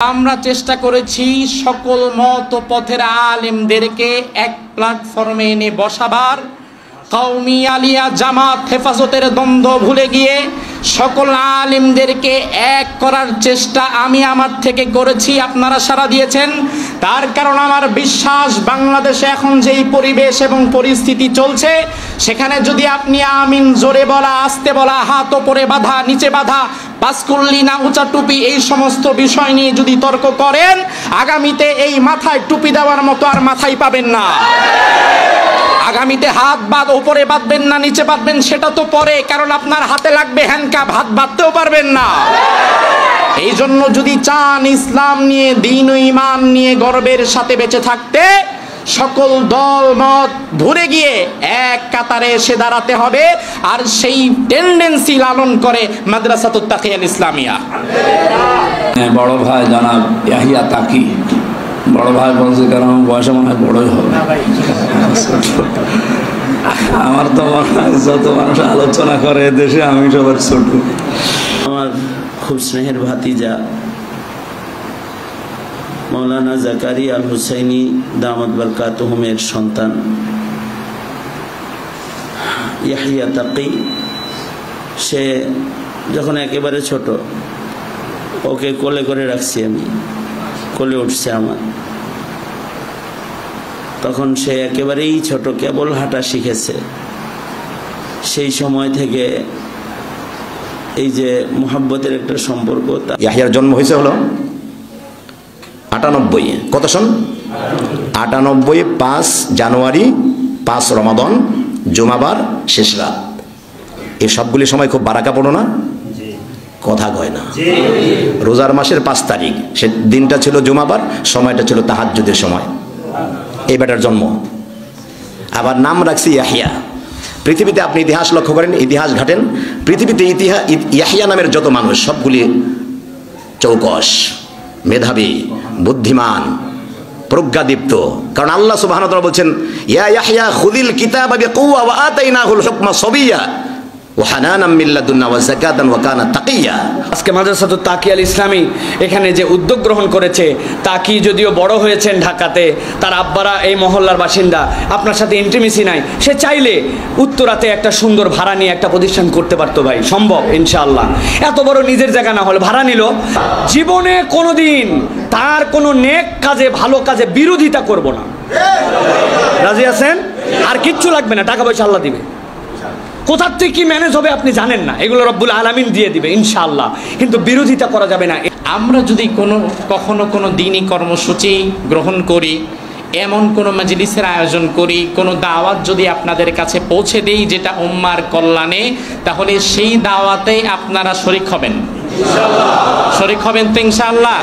আমরা চেষ্টা করেছি সকল মত ও পথের আলেমদেরকে এক প্ল্যাটফর্মে এনে বসাবার, কওমি আলিয়া জামাত হেফাজতের দ্বন্দ্ব ভুলে গিয়ে সকল আলেমদেরকে এক করার চেষ্টা আমি আমার থেকে করেছি। আপনারা সাড়া দিয়েছেন, তার কারণ আমার বিশ্বাস বাংলাদেশে এখন যেই পরিবেশ এবং পরিস্থিতি চলছে, সেখানে যদি আপনি আমিন জোরে বলা, আস্তে বলা, হাত ওপরে বাঁধা, নিচে বাঁধা, পাঁচকুল্লি না উঁচা টুপি, এই সমস্ত বিষয় নিয়ে যদি তর্ক করেন, আগামীতে এই মাথায় টুপি দেওয়ার মতো আর মাথায় পাবেন না। আগামীতে হাত উপরে বাঁধবেন না নিচে বাঁধবেন সেটা তো পরে, কারণ আপনার হাতে লাগবে হ্যান্ডকাপ, হাত বাঁধতেও পারবেন না। এই জন্য যদি চান ইসলাম নিয়ে, দ্বীন ও ঈমান নিয়ে গর্বের সাথে বেঁচে থাকতে, সকল দল মত ভুলে গিয়ে এক কাতারে এসে দাঁড়াতে হবে। আর সেই টেন্ডেন্সি লালন করে মাদ্রাসাতুত তাকিয়াল ইসলামিয়া। বড় ভাই জনাব ইয়াহিয়া তাকি, বড় ভাই বলছে কারণ বয়সে মনে হয় বড়ই হবে। আমার তো মনে হয় যত মানুষ আলোচনা করে দেশে আমি সবার ছোট। আমার খুব স্নেহের ভাতিজা মৌলানা জাকারিয়া আল হুসাইনি দামাত বারকাতুহুমের সন্তান ইয়াহিয়া তাকি, সে যখন একেবারে ছোট, ওকে কোলে করে রাখছি আমি, কোলে উঠছে আমার, তখন সে একেবারেই ছোট, কেবল হাঁটা শিখেছে। সেই সময় থেকে এই যে মুহাব্বতের একটা সম্পর্ক। ইয়াহিয়ার জন্ম হয়েছে হলো 98, কত সন? 98, 5 জানুয়ারি, 5 রমাদান, জুমাবার শেষ রাত। এই সবগুলি সময় খুব বারাকাপূর্ণ না? কথা কয় না। রোজার মাসের 5 তারিখ, সে দিনটা ছিল জুমাবার, সময়টা ছিল তাহাজ্জুদের সময়। এই বেটার জন্ম। আবার নাম রাখছি ইয়াহিয়া। পৃথিবীতে আপনি ইতিহাস লক্ষ্য করেন, ইতিহাস ঘাটেন, পৃথিবীতে ইয়াহিয়া নামের যত মানুষ সবগুলি চৌকস, মেধাবী, বুদ্ধিমান, প্রজ্ঞাদীপ্ত। কারণ আল্লাহ সুবহানাহু ওয়া তাআলা বলছেন, ইয়া ইয়াহিয়া খুযিল কিতাবা বিকুওয়া ওয়া আতাইনাহুল হুকমা সাবিয়্যা ওয়া হানানাম মিন লাদুন্না ওয়া যাকাতান ওয়া কানা তাকিয়্যা। আজকে মাদ্রাসাতুত তাকিয়াল ইসলামী এখানে যে উদ্যোগ গ্রহণ করেছে, তাকি যদিও বড় হয়েছেন ঢাকাতে, তার আব্বারা এই মহল্লার বাসিন্দা, আপনার সাথে ইন্টিমেসি নাই, সে চাইলে উত্তরাতে একটা সুন্দর ভাড়া নিয়ে একটা প্রতিষ্ঠান করতে পারতো। ভাই, সম্ভব ইনশাআল্লাহ। এত বড় নিজের জায়গা না হলে ভাড়া নিল। জীবনে কোনোদিন তার কোনো নেক কাজে, ভালো কাজে বিরোধিতা করব না। রাজি আছেন? আর কিচ্ছু লাগবে না, টাকা পয়সা আল্লাহ দিবে। কোথার থেকে কি ম্যানেজ হবে আপনি জানেন না, এগুলো রব্বুল আলামিন দিয়ে দিবে ইনশাআল্লাহ। কিন্তু বিরোধিতা করা যাবে না। আমরা যদি কখনো কোনো দ্বীনি কর্মসূচি গ্রহণ করি, এমন কোনো মাজলিসের আয়োজন করি, কোনো দাওয়াত যদি আপনাদের কাছে পৌঁছে দেই যেটা উম্মার কল্যাণে, তাহলে সেই দাওয়াতে আপনারা শরীক হবেন। শরীক হবেন তো ইনশাআল্লাহ।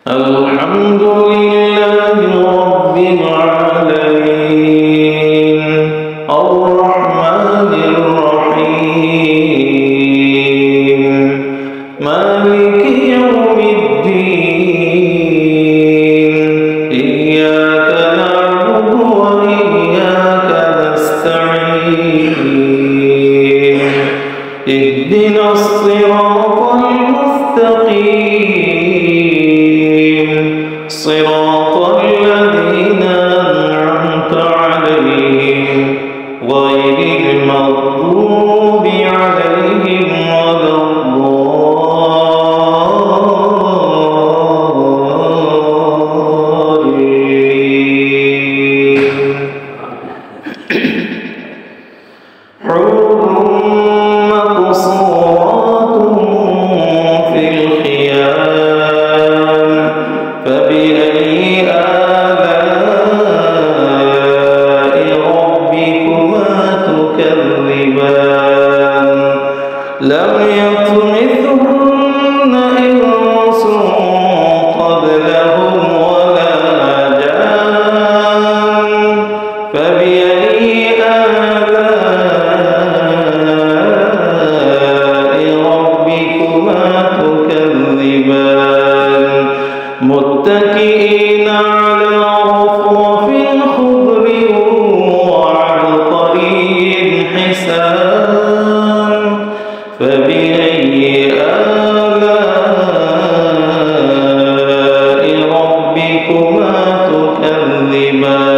আলহামদুলিল্লাহি রাব্বিল আলামিন আর-রাহমানির রহিম মালিকি ইয়াউমিদ্দিন ইয়্যাকা না'বুদু ওয়া ইয়্যাকা নাস্তাঈন ইহদিনাস সিরাতাল মুস্তাকিম صراط الذين أنعمت متكئين على رفرف خضر وعبقري حسان فبأي آلاء ربكما تكذبان